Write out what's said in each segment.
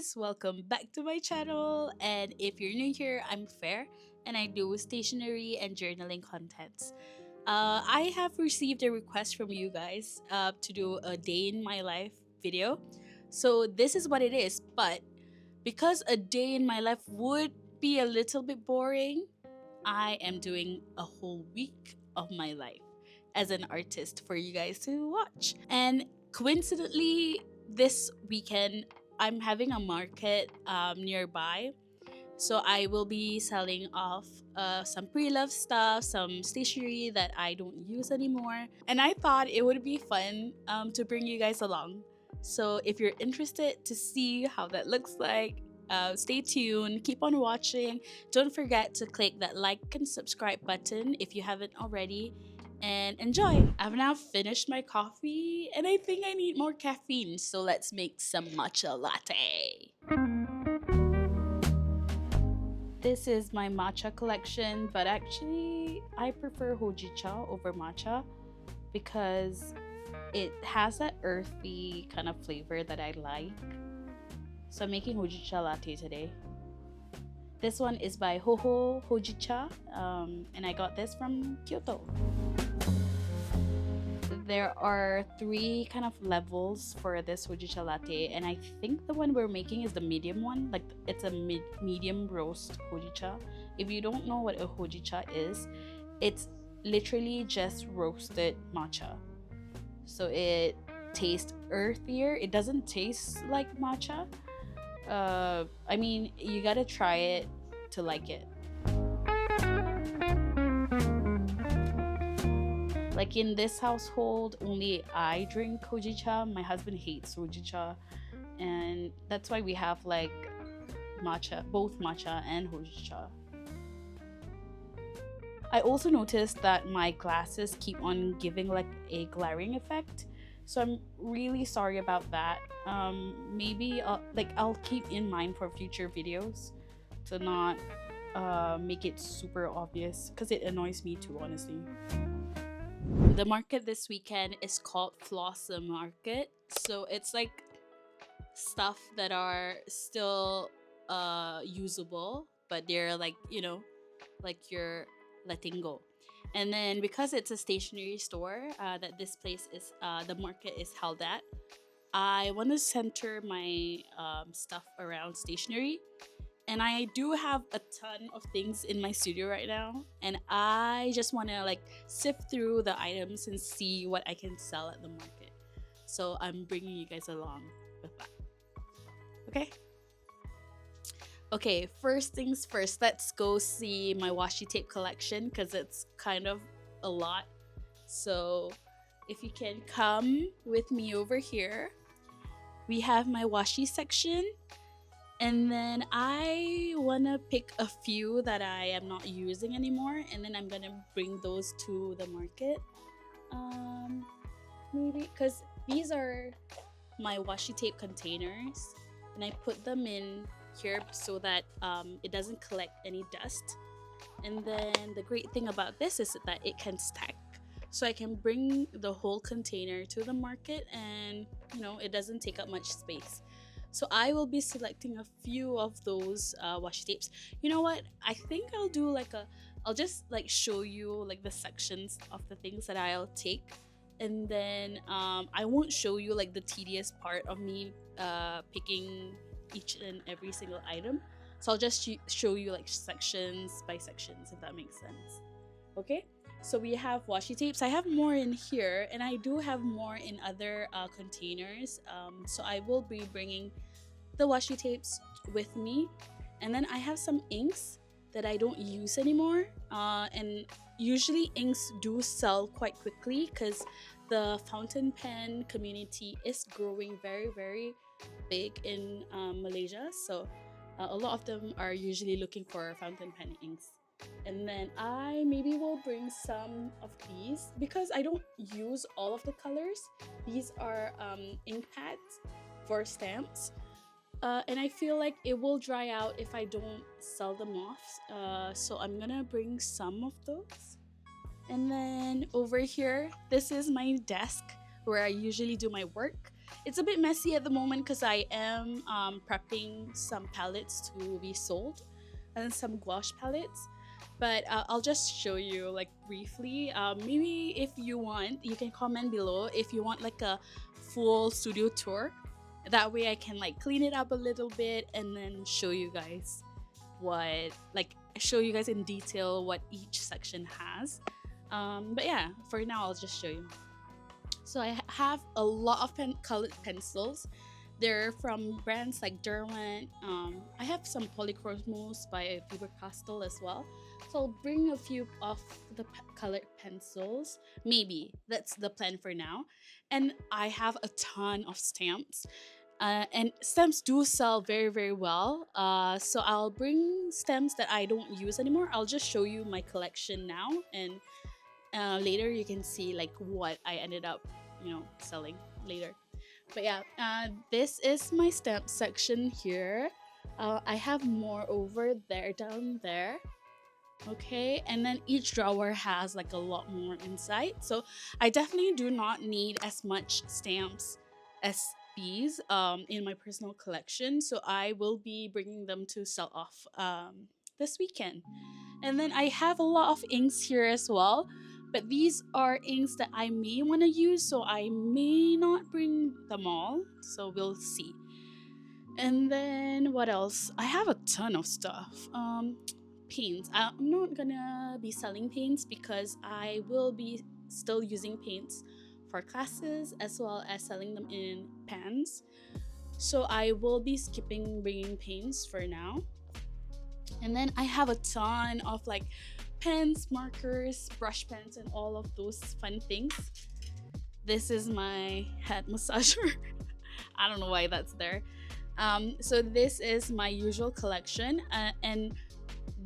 guys, welcome back to my channel. And if you're new here, I'm Fair and I do stationery and journaling contents. I have received a request from you guys to do a day in my life video. So this is what it is, but because a day in my life would be a little bit boring, I am doing a whole week of my life as an artist for you guys to watch. And coincidentally, this weekend, I'm having a market nearby. So I will be selling off some pre-loved stuff, some stationery that I don't use anymore. And I thought it would be fun to bring you guys along. So if you're interested to see how that looks like, stay tuned, keep on watching. Don't forget to click that like and subscribe button if you haven't already. And enjoy! I've now finished my coffee and I think I need more caffeine, so let's make some matcha latte. This is my matcha collection, but actually I prefer hojicha over matcha because it has that earthy kind of flavor that I like. So I'm making hojicha latte today. This one is by Hoho Hojicha, and I got this from Kyoto. There are 3 kind of levels for this hojicha latte, and I think the one we're making is the medium one. Like, it's a medium roast hojicha. If you don't know what a hojicha is, it's literally just roasted matcha. So it tastes earthier. It doesn't taste like matcha. I mean, you gotta try it to like it. Like, in this household, only I drink hojicha. My husband hates hojicha, and that's why we have like matcha, both matcha and hojicha. I also noticed that my glasses keep on giving like a glaring effect, so I'm really sorry about that. Maybe I'll keep in mind for future videos to not make it super obvious, because it annoys me too, honestly. The market this weekend is called Flossom Market. So it's like stuff that are still usable, but they're like, like you're letting go. And then because it's a stationery store that this place is, the market is held at, I want to center my stuff around stationery. And I do have a ton of things in my studio right now, and I just want to like sift through the items and see what I can sell at the market. So I'm bringing you guys along with that. Okay, first things first, let's go see my washi tape collection because it's kind of a lot. So if you can come with me over here, we have my washi section. And then I want to pick a few that I am not using anymore, and then I'm going to bring those to the market. Maybe because these are my washi tape containers, and I put them in here so that it doesn't collect any dust. And then the great thing about this is that it can stack. So I can bring the whole container to the market, and it doesn't take up much space. So I will be selecting a few of those washi tapes. You know what? I think I'll do I'll just like show you like the sections of the things that I'll take. And then I won't show you like the tedious part of me picking each and every single item. So I'll just show you like sections by sections, if that makes sense. Okay? So we have washi tapes. I have more in here, and I do have more in other containers. So I will be bringing the washi tapes with me. And then I have some inks that I don't use anymore. And usually inks do sell quite quickly because the fountain pen community is growing very, very big in Malaysia. So a lot of them are usually looking for fountain pen inks. And then I maybe will bring some of these because I don't use all of the colors. These are ink pads for stamps. And I feel like it will dry out if I don't sell them off. So I'm gonna bring some of those. And then over here, this is my desk where I usually do my work. It's a bit messy at the moment because I am prepping some palettes to be sold and some gouache palettes. But I'll just show you like briefly. Maybe if you want, you can comment below if you want like a full studio tour. That way I can like clean it up a little bit and then show you guys what, like, show you guys in detail what each section has. But yeah, for now I'll just show you. So I have a lot of colored pencils. They're from brands like Derwent. I have some polychromos by Faber-Castell as well. So I'll bring a few of the colored pencils. Maybe that's the plan for now. And I have a ton of stamps. And stamps do sell very, very well. So I'll bring stamps that I don't use anymore. I'll just show you my collection now, and later you can see like what I ended up, selling later. But yeah, this is my stamp section here. I have more over there, down there. Okay, and then each drawer has like a lot more inside. So I definitely do not need as much stamps as these in my personal collection. So I will be bringing them to sell off this weekend. And then I have a lot of inks here as well. But these are inks that I may want to use, so I may not bring them all. So we'll see. And then what else? I have a ton of stuff. Paints. I'm not gonna be selling paints because I will be still using paints for classes as well as selling them in pans. So I will be skipping bringing paints for now. And then I have a ton of like pens, markers, brush pens, and all of those fun things. This is my head massager. I don't know why that's there. So this is my usual collection, and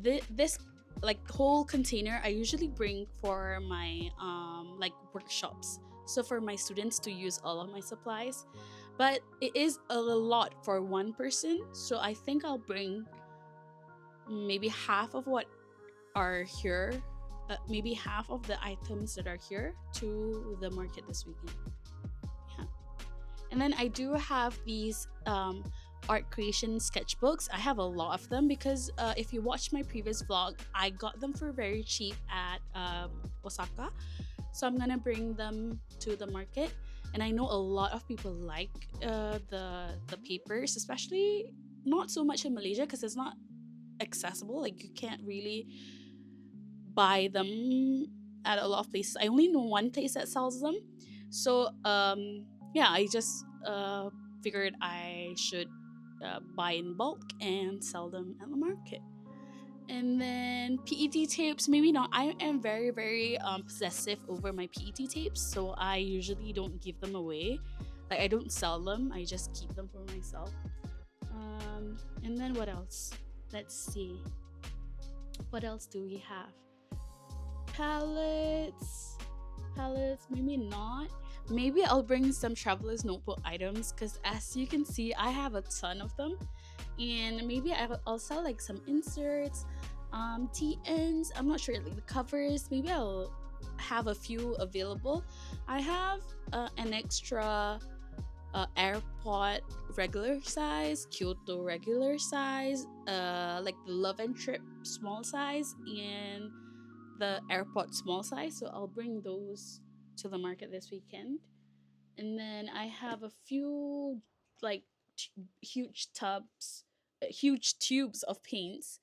this like whole container I usually bring for my like workshops. So for my students to use all of my supplies, but it is a lot for one person. So I think I'll bring maybe half of what are here, maybe half of the items that are here to the market this weekend. Yeah. And then I do have these art creation sketchbooks. I have a lot of them because if you watch my previous vlog, I got them for very cheap at Osaka. So I'm gonna bring them to the market. And I know a lot of people like the papers, especially not so much in Malaysia because it's not accessible. Like you can't really buy them at a lot of places. I only know one place that sells them. So yeah, I just figured I should buy in bulk and sell them at the market. And then PET tapes, maybe not. I am very, very possessive over my PET tapes, so I usually don't give them away. Like I don't sell them, I just keep them for myself. And then what else? Let's see. What else do we have? Palettes, maybe not. Maybe I'll bring some traveler's notebook items because as you can see, I have a ton of them. And maybe I'll sell like some inserts, TNs. I'm not sure, like the covers. Maybe I'll have a few available. I have an extra AirPod regular size, Kyoto regular size, like the Love and Trip small size, and the AirPod small size. So I'll bring those to the market this weekend. And then I have a few like huge tubes of paints.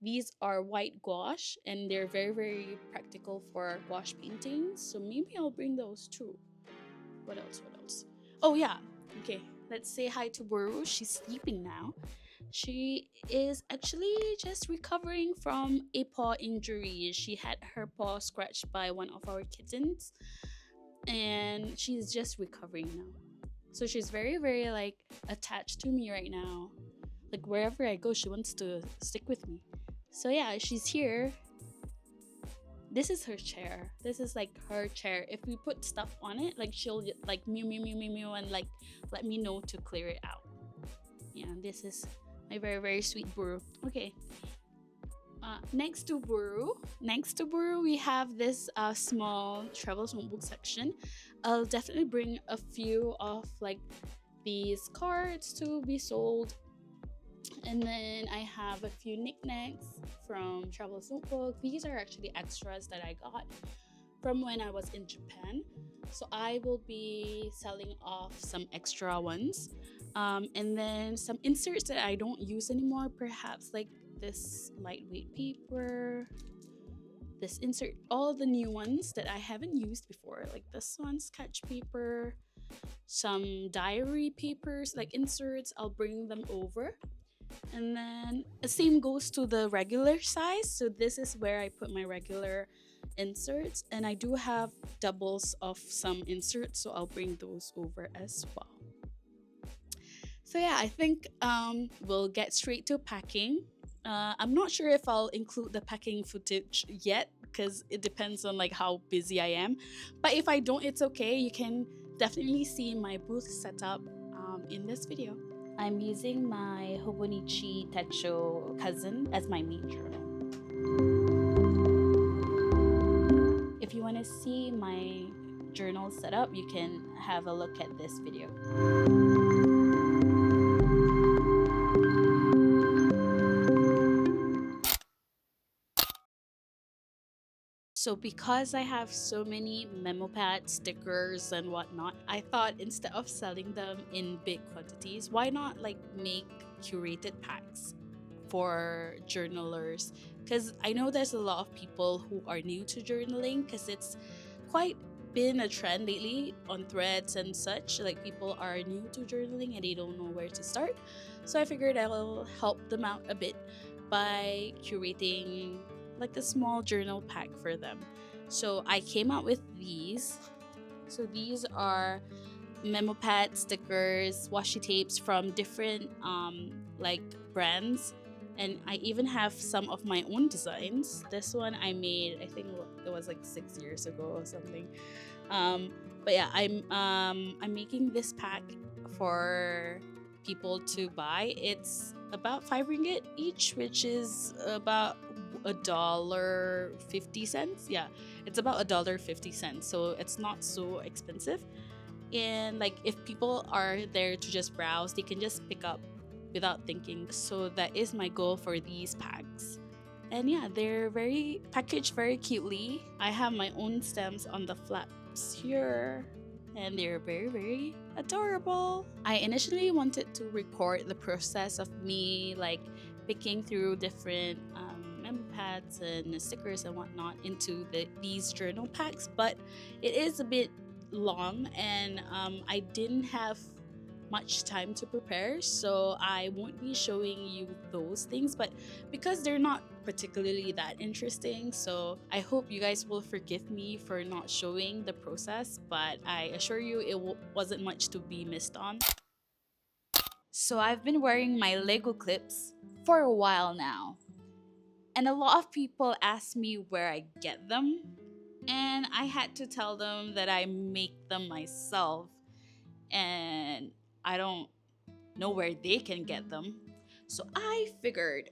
These are white gouache and they're very, very practical for gouache painting. So maybe I'll bring those too. What else? Oh yeah. Okay, let's say hi to Buru. She's sleeping now. She is actually just recovering from a paw injury. She had her paw scratched by one of our kittens and she's just recovering now. So she's very, very like attached to me right now. Like wherever I go, she wants to stick with me. So yeah, she's here. This is her chair. This is like her chair. If we put stuff on it, like she'll like mew mew mew mew mew and like let me know to clear it out. Yeah, this is my very, very sweet Buru. Okay. Next to Buru, we have this small travel notebook section. I'll definitely bring a few of like these cards to be sold. And then I have a few knickknacks from Travel's Notebook. These are actually extras that I got from when I was in Japan. So I will be selling off some extra ones. And then some inserts that I don't use anymore, perhaps like this lightweight paper, this insert, all the new ones that I haven't used before, like this one, sketch paper, some diary papers, like inserts, I'll bring them over. And then the same goes to the regular size. So this is where I put my regular inserts, and I do have doubles of some inserts, so I'll bring those over as well. So yeah, I think we'll get straight to packing. I'm not sure if I'll include the packing footage yet because it depends on like how busy I am. But if I don't, it's okay. You can definitely see my booth setup in this video. I'm using my Hobonichi Techo cousin as my main journal. If you want to see my journal setup, you can have a look at this video. So because I have so many memo pads, stickers, and whatnot, I thought instead of selling them in big quantities, why not like make curated packs for journalers? Because I know there's a lot of people who are new to journaling, because it's quite been a trend lately on threads and such. Like people are new to journaling and they don't know where to start. So I figured I'll help them out a bit by curating like a small journal pack for them. So I came out with these. So these are memo pad stickers, washi tapes from different like brands, and I even have some of my own designs. This one I made, I think it was like 6 years ago or something. But yeah, I'm making this pack for people to buy. It's about 5 ringgit each, which is about $1.50. Yeah, it's about $1.50, so it's not so expensive. And like if people are there to just browse, they can just pick up without thinking. So that is my goal for these packs. And yeah, they're very packaged very cutely. I have my own stamps on the flaps here, and they're very, very adorable. I initially wanted to record the process of me like picking through different memo pads and stickers and whatnot into these journal packs, but it is a bit long, and I didn't have much time to prepare, so I won't be showing you those things. But because they're not particularly that interesting, so I hope you guys will forgive me for not showing the process, but I assure you it wasn't much to be missed on. So I've been wearing my Lego clips for a while now, and a lot of people ask me where I get them, and I had to tell them that I make them myself, and I don't know where they can get them. So I figured,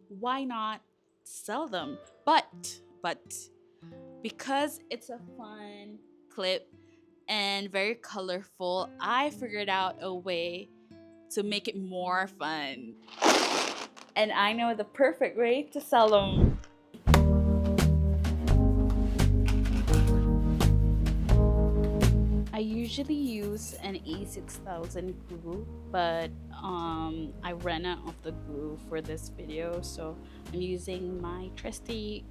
why not sell them? But because it's a fun clip and very colorful, I figured out a way to make it more fun. And I know the perfect way to sell them. I usually use an A6000 glue, but I ran out of the glue for this video, so I'm using my trusty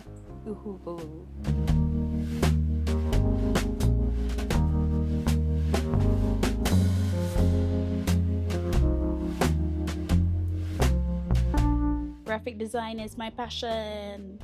Uhu glue. Graphic design is my passion.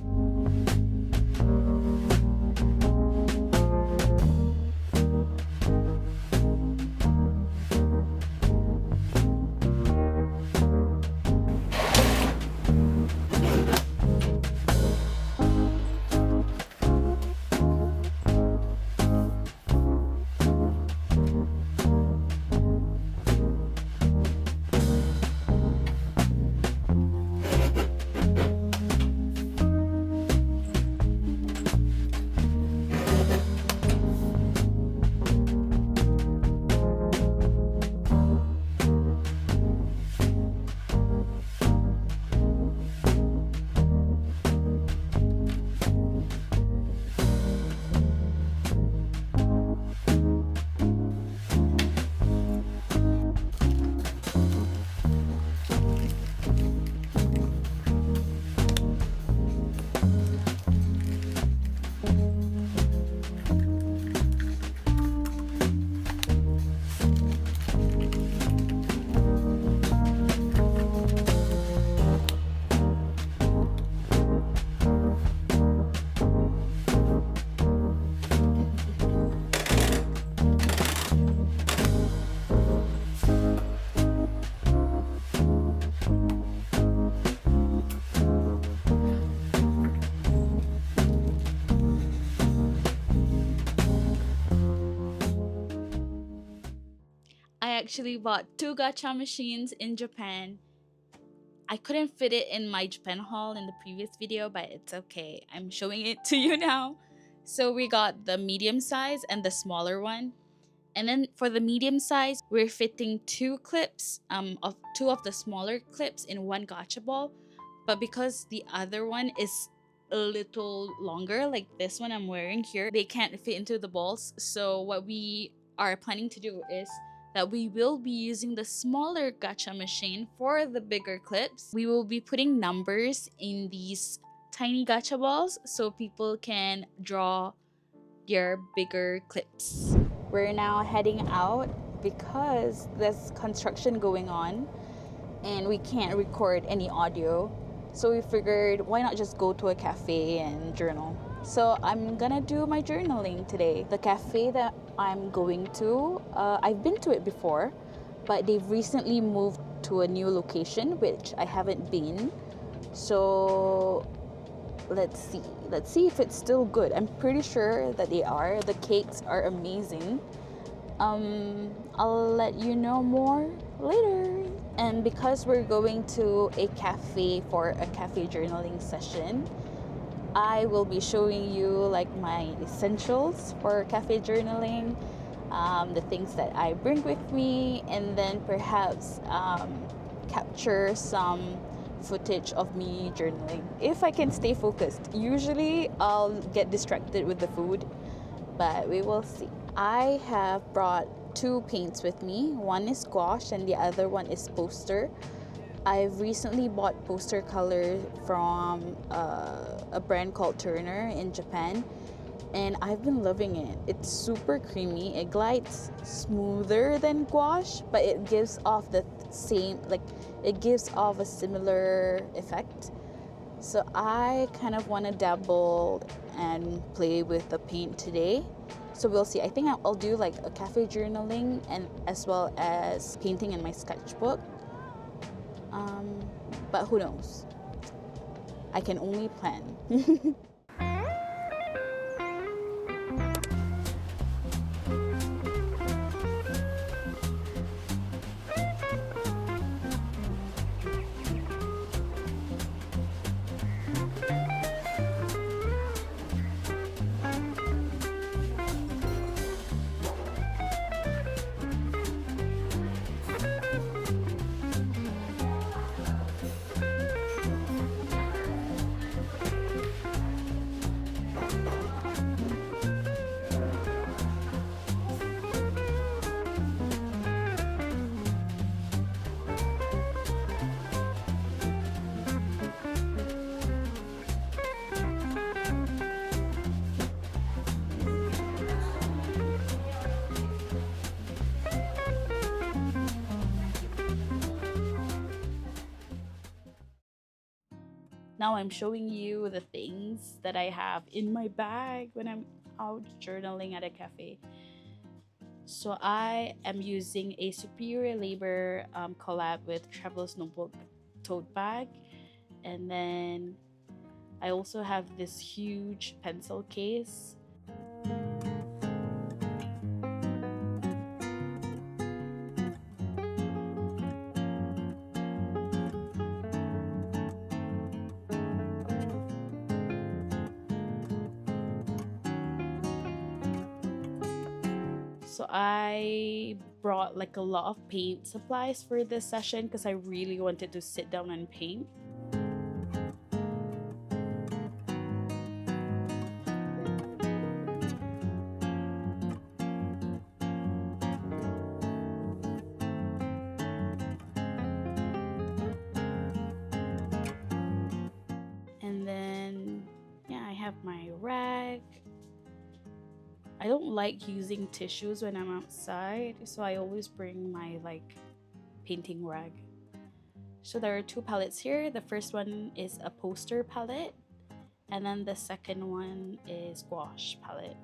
I actually bought 2 gacha machines in Japan. I couldn't fit it in my Japan haul in the previous video, but it's okay. I'm showing it to you now. So we got the medium size and the smaller one. And then for the medium size, we're fitting 2 clips, of 2 of the smaller clips in 1 gacha ball. But because the other one is a little longer, like this one I'm wearing here, they can't fit into the balls. So what we are planning to do is that we will be using the smaller gacha machine for the bigger clips. We will be putting numbers in these tiny gacha balls so people can draw their bigger clips. We're now heading out because there's construction going on and we can't record any audio. So we figured, why not just go to a cafe and journal? So I'm gonna do my journaling today. The cafe that I'm going to, I've been to it before, but they've recently moved to a new location, which I haven't been. So let's see if it's still good. I'm pretty sure that they are. The cakes are amazing. I'll let you know more later. And because we're going to a cafe for a cafe journaling session, I will be showing you like my essentials for cafe journaling, the things that I bring with me, and then perhaps capture some footage of me journaling if I can stay focused. Usually I'll get distracted with the food, but we will see. I have brought 2 paints with me. One is gouache and the other one is poster. I've recently bought poster color from a brand called Turner in Japan, and I've been loving it. It's super creamy. It glides smoother than gouache, but it gives off the same, like it gives off a similar effect. So I kind of want to dabble and play with the paint today. So we'll see. I think I'll do like a cafe journaling and as well as painting in my sketchbook. But who knows? I can only plan. Now I'm showing you the things that I have in my bag when I'm out journaling at a cafe. So I am using a Superior Labor collab with Traveler's Notebook tote bag. And then I also have this huge pencil case. So I brought like a lot of paint supplies for this session because I really wanted to sit down and paint. And then, yeah, I have my rag. I don't like using tissues when I'm outside, so I always bring my like painting rag. So there are 2 palettes here. The first one is a poster palette, and then the second one is gouache palette.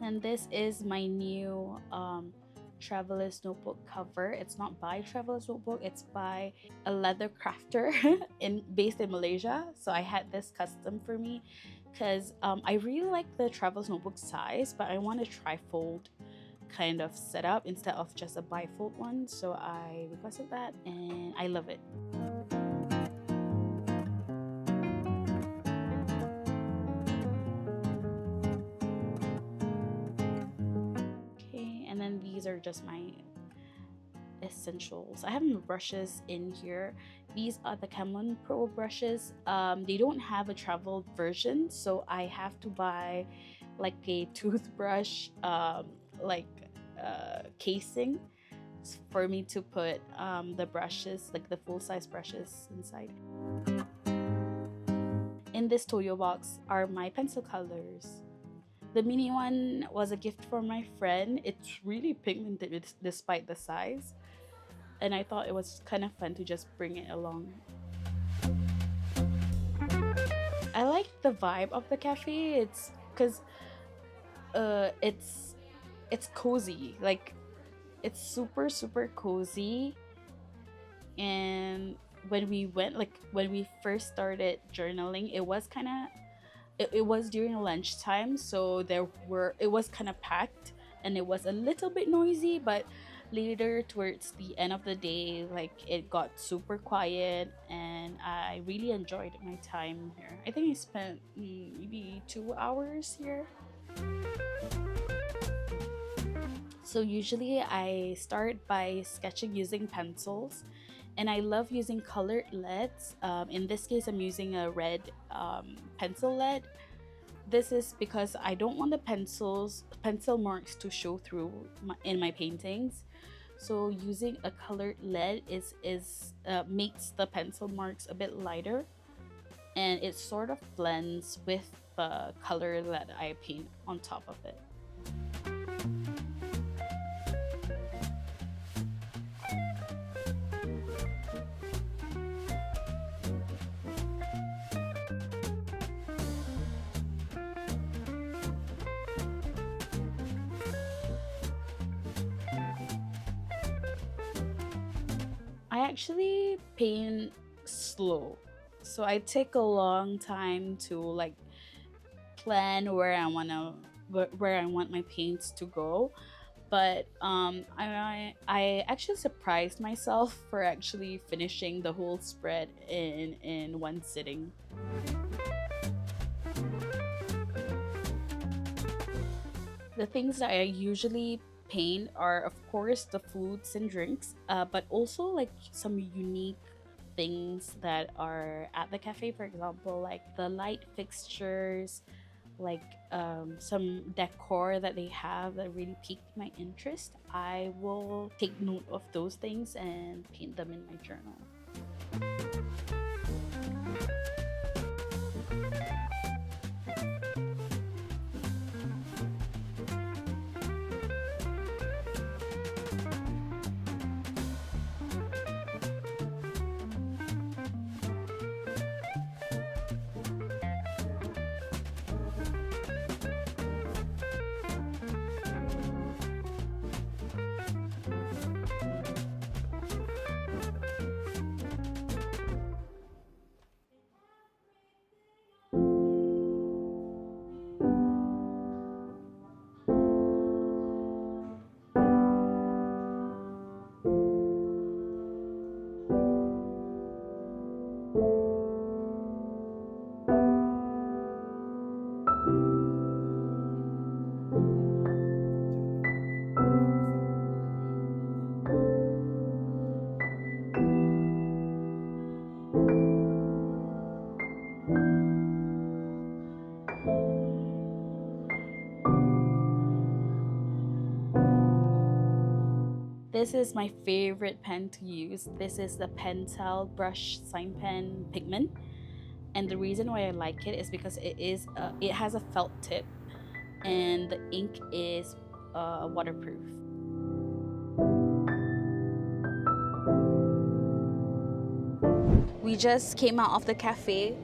And this is my new Traveler's Notebook cover. It's not by Traveler's Notebook, it's by a leather crafter based in Malaysia. So I had this custom for me because I really like the Traveler's Notebook size, but I want a trifold kind of setup instead of just a bifold one. So I requested that and I love it. Okay, and then these are just my essentials. I have my brushes in here. These are the Camlin Pro brushes. They don't have a travel version, so I have to buy like a toothbrush casing for me to put the brushes, like the full-size brushes inside. In this Toyo box are my pencil colors. The mini one was a gift from my friend. It's really pigmented despite the size, and I thought it was kind of fun to just bring it along. I like the vibe of the cafe. It's because it's cozy. Like, it's super cozy. And when we first started journaling, it was kind of it was during lunchtime, so it was kind of packed and it was a little bit noisy, but later towards the end of the day, like, it got super quiet and I really enjoyed my time here. I think I spent maybe 2 hours here. So usually I start by sketching using pencils, and I love using colored leads. In this case, I'm using a red pencil lead. This is because I don't want the pencil marks to show through in my paintings. So using a colored lead makes the pencil marks a bit lighter, and it sort of blends with the color that I paint on top of it. I actually paint slow, so I take a long time to like plan where I want my paints to go. But I actually surprised myself for actually finishing the whole spread in one sitting. The things that I usually paint are, of course, the foods and drinks, but also like some unique things that are at the cafe. For example, like the light fixtures, like some decor that they have that really piqued my interest. I will take note of those things and paint them in my journal. This is my favorite pen to use. This is the Pentel Brush Sign Pen Pigment, and the reason why I like it is because it has a felt tip, and the ink is waterproof. We just came out of the cafe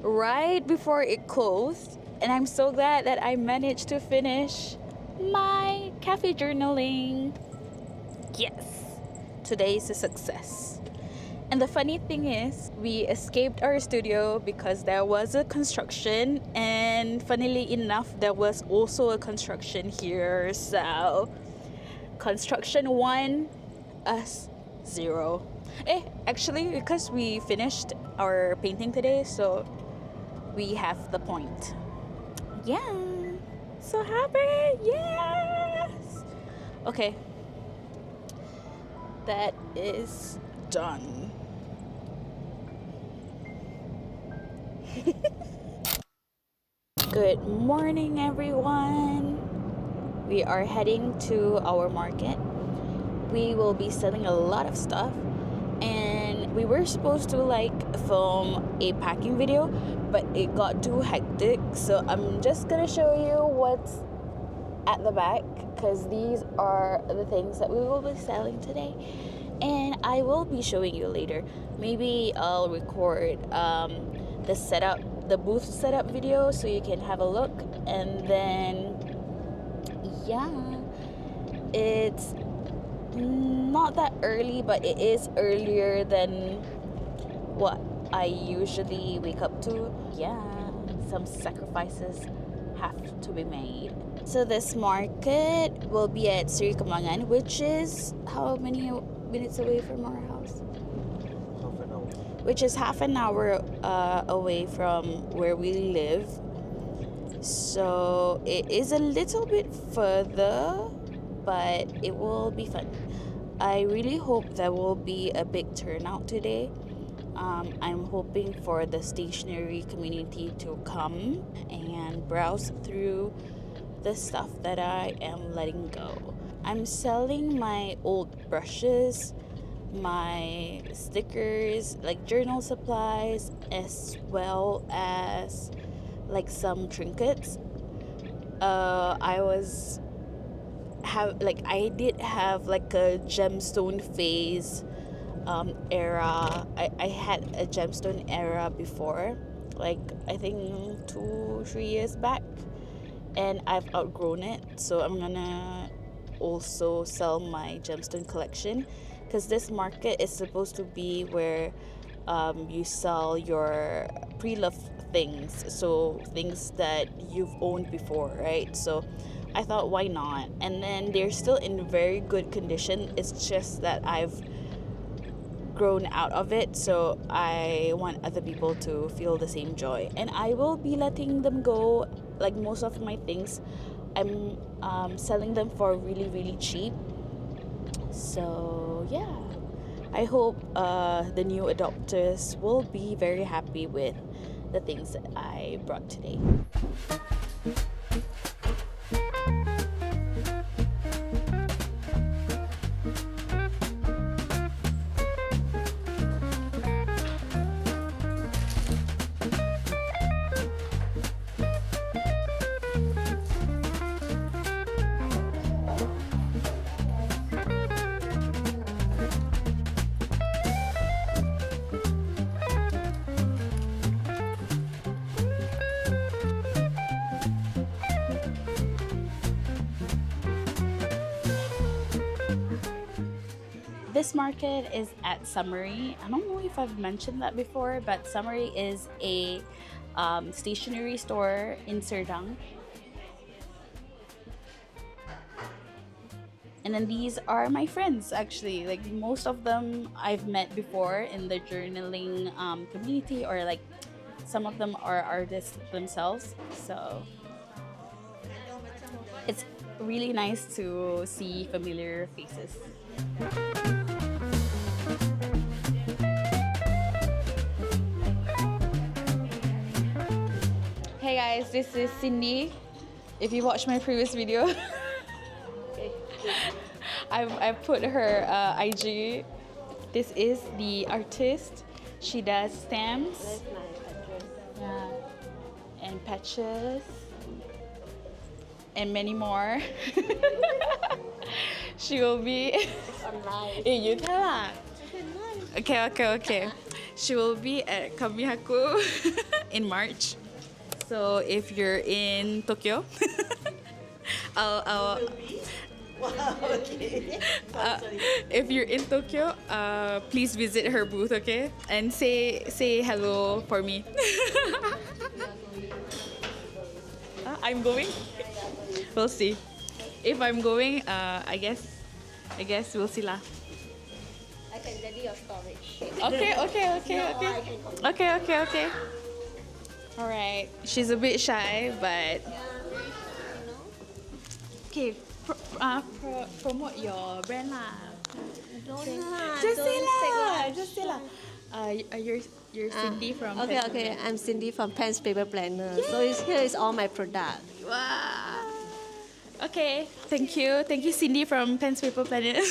right before it closed, and I'm so glad that I managed to finish my cafe journaling. Yes, today is a success. And the funny thing is, we escaped our studio because there was a construction, and funnily enough, there was also a construction here. So, construction 1, us 0. Actually, because we finished our painting today, so we have the point. Yeah, so happy. Yes. Okay, that is done. Good morning, everyone. We are heading to our market. We will be selling a lot of stuff, and we were supposed to like film a packing video, but it got too hectic, so I'm just gonna show you what's at the back, because these are the things that we will be selling today, and I will be showing you later. Maybe I'll record the booth setup video so you can have a look, and then yeah, it's not that early, but it is earlier than what I usually wake up to. Yeah, some sacrifices have to be made. So this market will be at Sri Kemangan, which is how many minutes away from our house? Half an hour. Which is half an hour away from where we live. So it is a little bit further, but it will be fun. I really hope there will be a big turnout today. I'm hoping for the stationery community to come and browse through the stuff that I am letting go. I'm selling my old brushes, my stickers, like journal supplies, as well as like some trinkets. I did have like a gemstone phase era. I had a gemstone era before, like I think 2-3 years back, and I've outgrown it, so I'm gonna also sell my gemstone collection, because this market is supposed to be where you sell your pre-loved things, so things that you've owned before, right? So I thought, why not? And then they're still in very good condition. It's just that I've grown out of it, so I want other people to feel the same joy, and I will be letting them go. Like most of my things, I'm selling them for really, really cheap. So yeah, I hope the new adopters will be very happy with the things that I brought today. This market is at Summary. I don't know if I've mentioned that before, but Summary is a stationery store in Serdang. And then these are my friends, actually. Like most of them I've met before in the journaling community, or like some of them are artists themselves. So it's really nice to see familiar faces. Hey guys, this is Cindy. If you watched my previous video, I've put her IG. This is the artist. She does stamps. That's my address. Yeah, and patches, and many more. She will be. It's online. You tell her. Okay. She will be at Kamihaku in March. So if you're in Tokyo, I'll Okay. Uh, if you're in Tokyo, please visit her booth, okay? And say hello for me. I'm going. We'll see. If I'm going, I guess we'll see lah. I can ready your storage. Okay. All right. She's a bit shy, but okay. Promote your brand lah. Don't Just say lah. You're Cindy from. Okay, Pet okay. Planner. I'm Cindy from Pens Paper Planner. So here is all my product. Wow. Okay. Thank you, Cindy from Pens Paper Planet.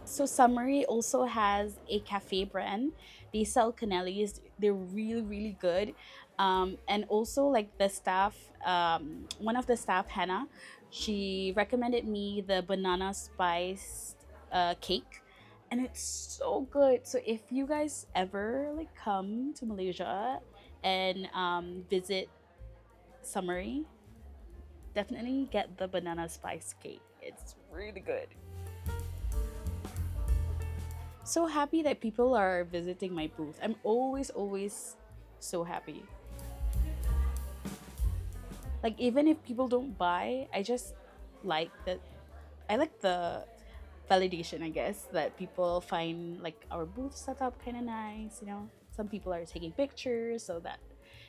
So Summary also has a cafe brand. They sell canellis. They're really, really good. And also like the staff, one of the staff, Hannah, she recommended me the banana spice cake. And it's so good. So if you guys ever like come to Malaysia and visit Summary, definitely get the banana spice cake. It's really good. So happy that people are visiting my booth. I'm always so happy. Like even if people don't buy, I just like that. I like the validation, I guess, that people find like our booth setup kind of nice. You know, some people are taking pictures, so that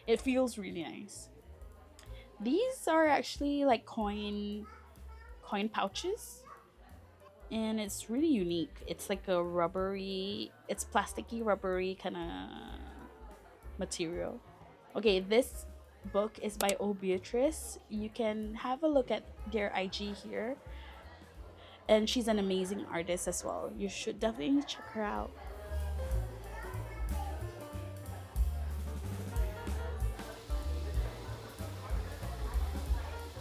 it feels really nice. These are actually like coin pouches, and it's really unique. It's like a rubbery, it's plasticky, rubbery kind of material. Okay, this book is by O Beatrice. You can have a look at their IG here. And she's an amazing artist as well. You should definitely check her out.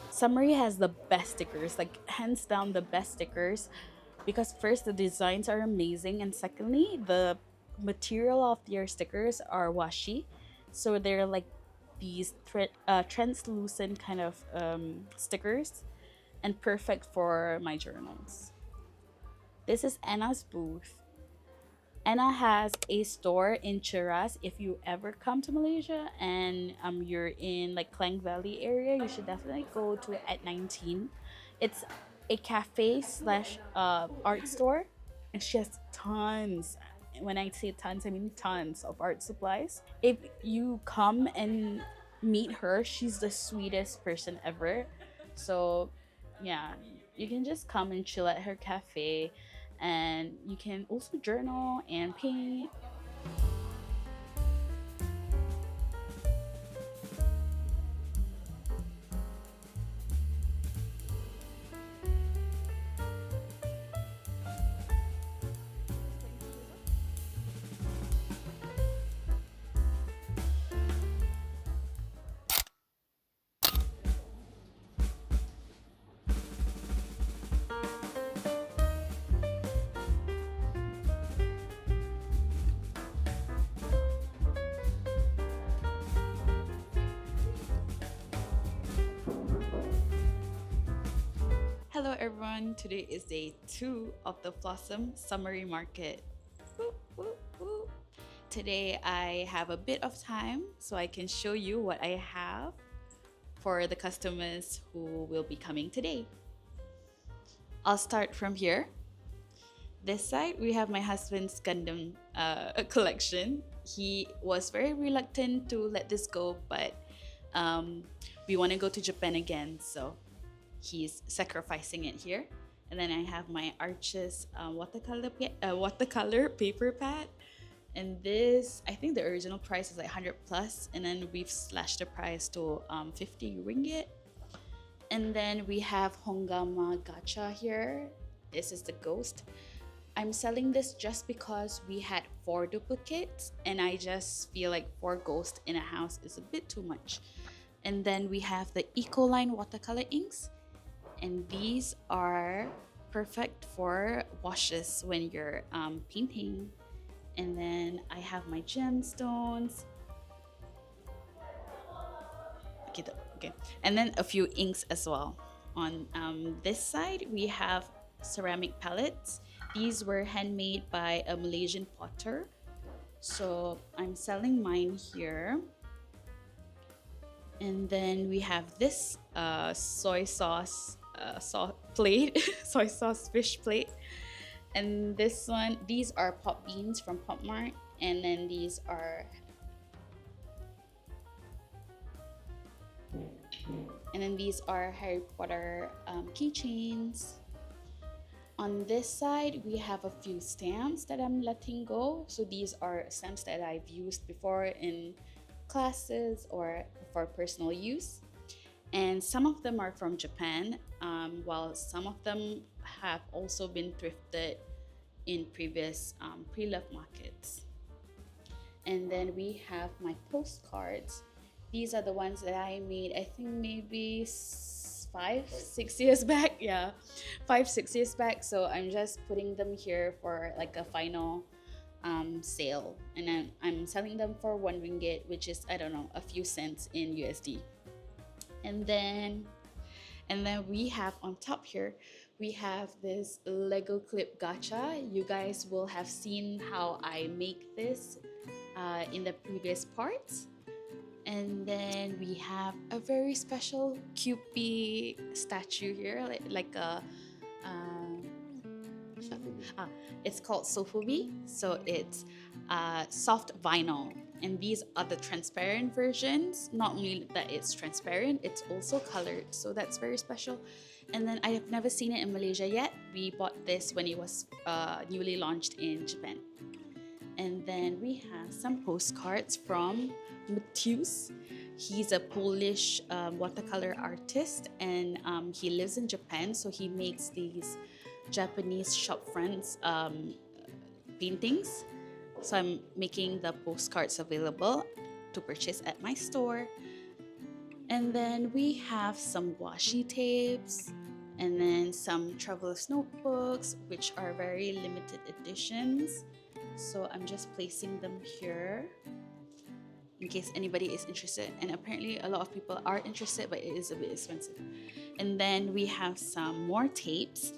Summary has the best stickers, like hands down the best stickers, because first the designs are amazing, and secondly the material of their stickers are washi, so they're like these translucent kind of stickers, and perfect for my journals. This is Anna's booth. Anna has a store in Cheras. If you ever come to Malaysia and you're in like Klang Valley area, you should definitely go to it at 19. It's a cafe slash art store, and she has tons. When I say tons, I mean tons of art supplies. If you come and meet her, she's the sweetest person ever. So, yeah, you can just come and chill at her cafe, and you can also journal and paint. Hello everyone, today is day 2 of the Blossom Summary Market. Woo, woo, woo. Today I have a bit of time so I can show you what I have for the customers who will be coming today. I'll start from here. This side we have my husband's Gundam collection. He was very reluctant to let this go, but we want to go to Japan again, so he's sacrificing it here. And then I have my Arches watercolor paper pad, and this, I think the original price is like 100 plus, and then we've slashed the price to 50 ringgit. And then we have Hongama Gacha here. This is the ghost. I'm selling this just because we had 4 duplicates, and I just feel like 4 ghosts in a house is a bit too much. And then we have the Ecoline watercolor inks, and these are perfect for washes when you're painting. And then I have my gemstones. Okay, Okay, and then a few inks as well. On this side, we have ceramic palettes. These were handmade by a Malaysian potter. So I'm selling mine here. And then we have this soy sauce plate, soy sauce fish plate. And this one, these are pop beans from Pop Mart. And then these are Harry Potter keychains. On this side, we have a few stamps that I'm letting go. So these are stamps that I've used before in classes or for personal use. And some of them are from Japan, while some of them have also been thrifted in previous pre-love markets. And then we have my postcards. These are the ones that I made, I think maybe 5-6 years back. Yeah, 5-6 years back. So I'm just putting them here for like a final sale, and then I'm selling them for 1 ringgit, which is, I don't know, a few cents in USD. And then we have on top here, we have this Lego clip gacha. You guys will have seen how I make this in the previous parts. And then we have a very special Cupid statue here, like a it's called Sofubi. So it's soft vinyl, and these are the transparent versions. Not only that it's transparent, it's also colored, so that's very special. And then I have never seen it in Malaysia yet. We bought this when it was newly launched in Japan. And then we have some postcards from Matthews. He's a Polish watercolor artist, and he lives in Japan, so he makes these Japanese shop fronts paintings. So I'm making the postcards available to purchase at my store. And then we have some washi tapes, and then some traveler's notebooks, which are very limited editions. So I'm just placing them here in case anybody is interested. And apparently a lot of people are interested, but it is a bit expensive. And then we have some more tapes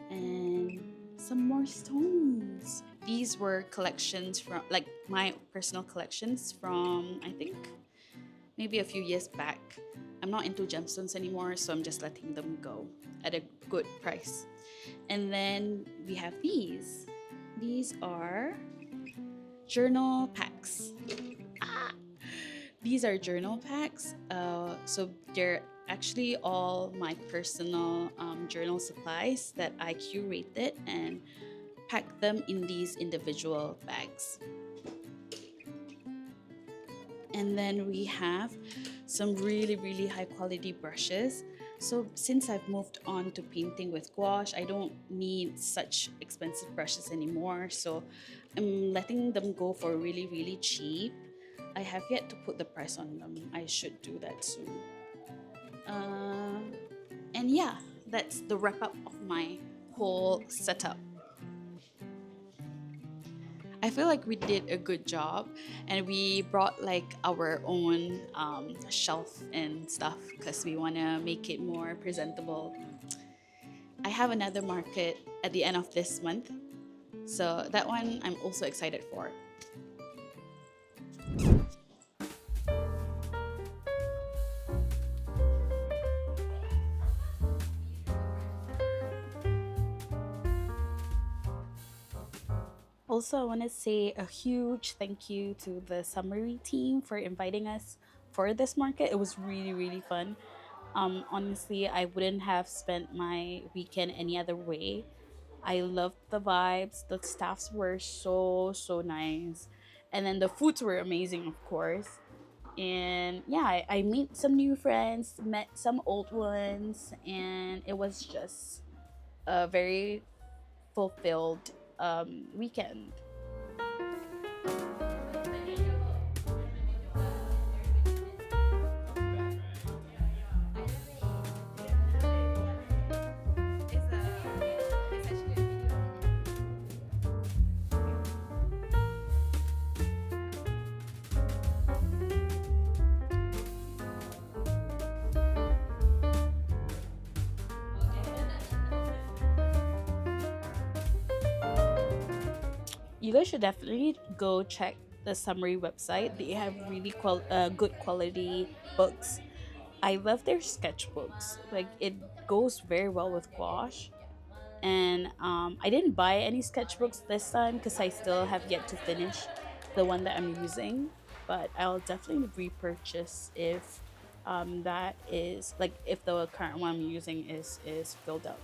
and some more stones. These were collections from, like, my personal collections from, I think, maybe a few years back. I'm not into gemstones anymore, so I'm just letting them go at a good price. And then we have these. These are journal packs. These are journal packs. So they're actually all my personal journal supplies that I curated and packed them in these individual bags. And then we have some really, really high quality brushes. So since I've moved on to painting with gouache, I don't need such expensive brushes anymore. So I'm letting them go for really, really cheap. I have yet to put the price on them. I should do that soon. And yeah, that's the wrap up of my whole setup. I feel like we did a good job, and we brought like our own shelf and stuff because we want to make it more presentable. I have another market at the end of this month, so that one I'm also excited for. Also, I want to say a huge thank you to the Summary team for inviting us for this market. It was really, really fun. Honestly, I wouldn't have spent my weekend any other way. I loved the vibes. The staffs were so, so nice. And then the foods were amazing, of course. And yeah, I made some new friends, met some old ones, and it was just a very fulfilled weekend. you guys should definitely go check the summary website. They have really good quality books. I love their sketchbooks. Like, it goes very well with gouache. And I didn't buy any sketchbooks this time because I still have yet to finish the one that I'm using. But I'll definitely repurchase if that is like if the current one I'm using is filled up.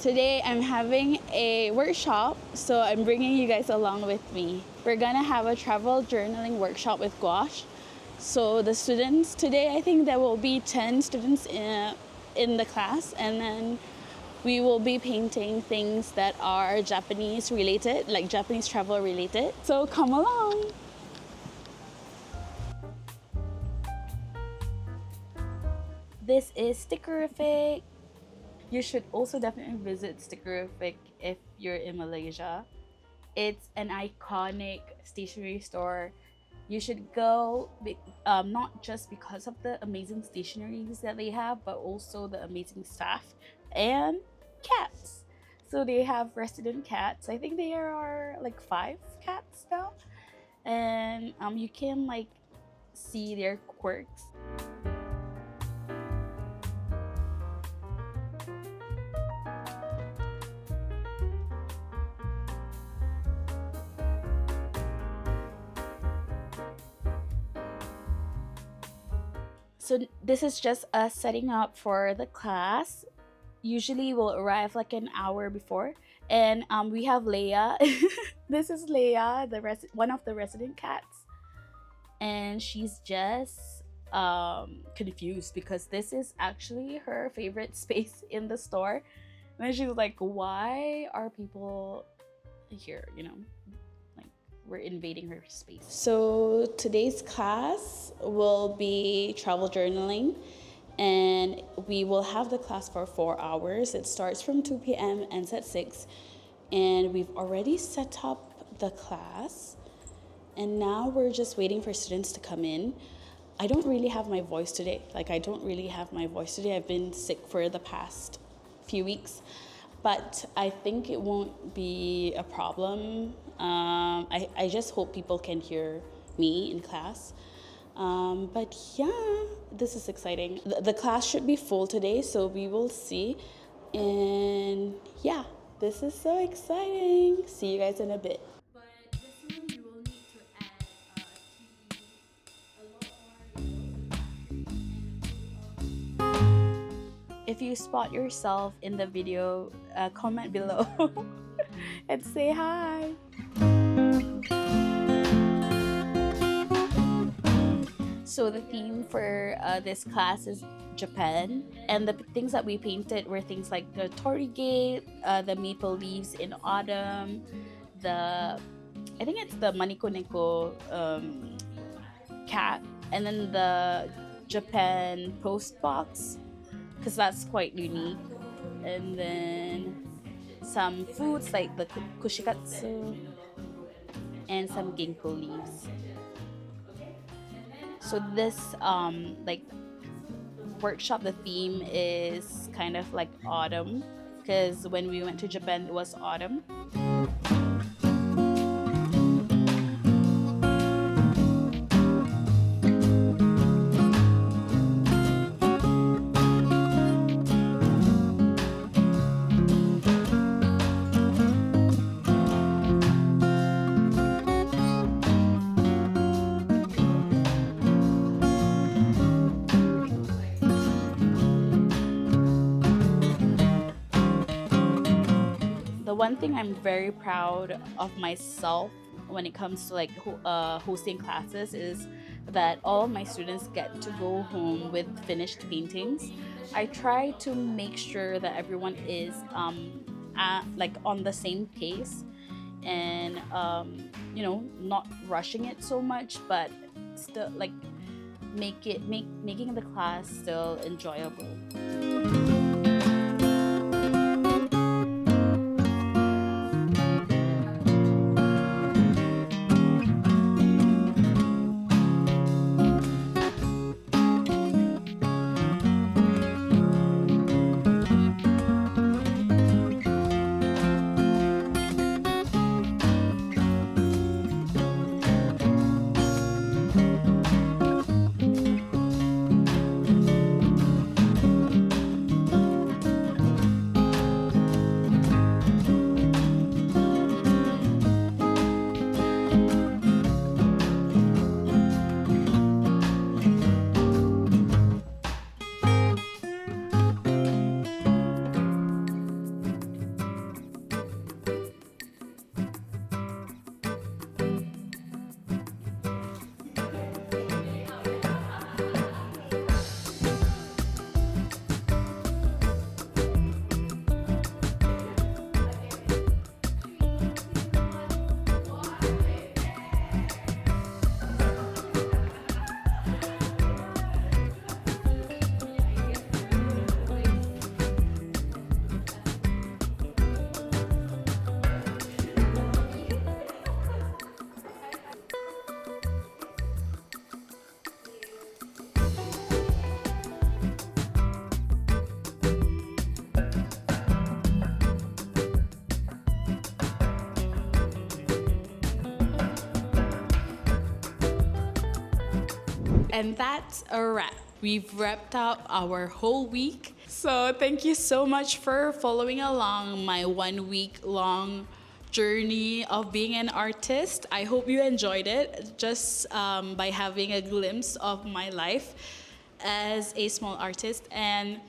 Today I'm having a workshop, so I'm bringing you guys along with me. We're gonna have a travel journaling workshop with gouache. So the students today, I think there will be 10 students in the class, and then we will be painting things that are Japanese related, like Japanese travel related. So come along. This is Stickerific. You should also definitely visit Stickerific if you're in Malaysia. It's an iconic stationery store. You should go, not just because of the amazing stationeries that they have, but also the amazing staff and cats. So they have resident cats. I think there are like 5 cats now, and you can like see their quirks. So this is just us setting up for the class. Usually we'll arrive like an hour before, and we have Leia. This is Leia, one of the resident cats, and she's just confused because this is actually her favorite space in the store. And she's like, "Why are people here? You know, like we're invading her space." So today's class will be travel journaling, and we will have the class for 4 hours. It starts from 2 p.m. ends at 6, and we've already set up the class, and now we're just waiting for students to come in. I don't really have my voice today. I've been sick for the past few weeks, but I think it won't be a problem. I just hope people can hear me in class. But yeah, this is exciting. The class should be full today, so we will see. And yeah, this is so exciting. See you guys in a bit. But this one you will need to add a lot more. If you spot yourself in the video, comment below and say hi. So the theme for this class is Japan, and the things that we painted were things like the torii gate, the maple leaves in autumn, I think it's the maniko neko cat, and then the Japan post box, because that's quite unique, and then some foods like the kushikatsu and some ginkgo leaves. So this like workshop, the theme is kind of like autumn, because when we went to Japan it was autumn. The one thing I'm very proud of myself when it comes to like hosting classes is that all of my students get to go home with finished paintings. I try to make sure that everyone is like on the same pace, and not rushing it so much, but still like making the class still enjoyable. And that's a wrap. We've wrapped up our whole week. So thank you so much for following along my 1 week long journey of being an artist. I hope you enjoyed it just by having a glimpse of my life as a small artist. And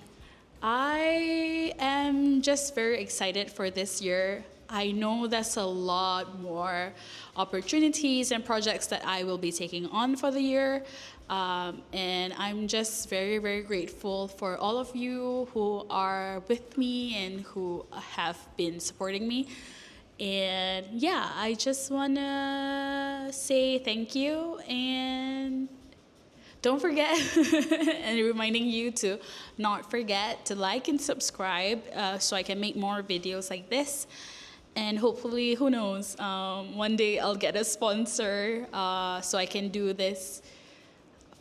I am just very excited for this year. I know there's a lot more opportunities and projects that I will be taking on for the year. And I'm just very, very grateful for all of you who are with me and who have been supporting me. And yeah, I just want to say thank you and don't forget and reminding you to not forget to like and subscribe so I can make more videos like this. And hopefully, who knows, one day I'll get a sponsor so I can do this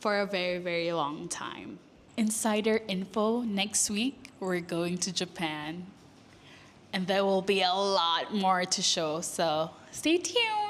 for a very, very long time. Insider info, next week we're going to Japan. And there will be a lot more to show, so stay tuned.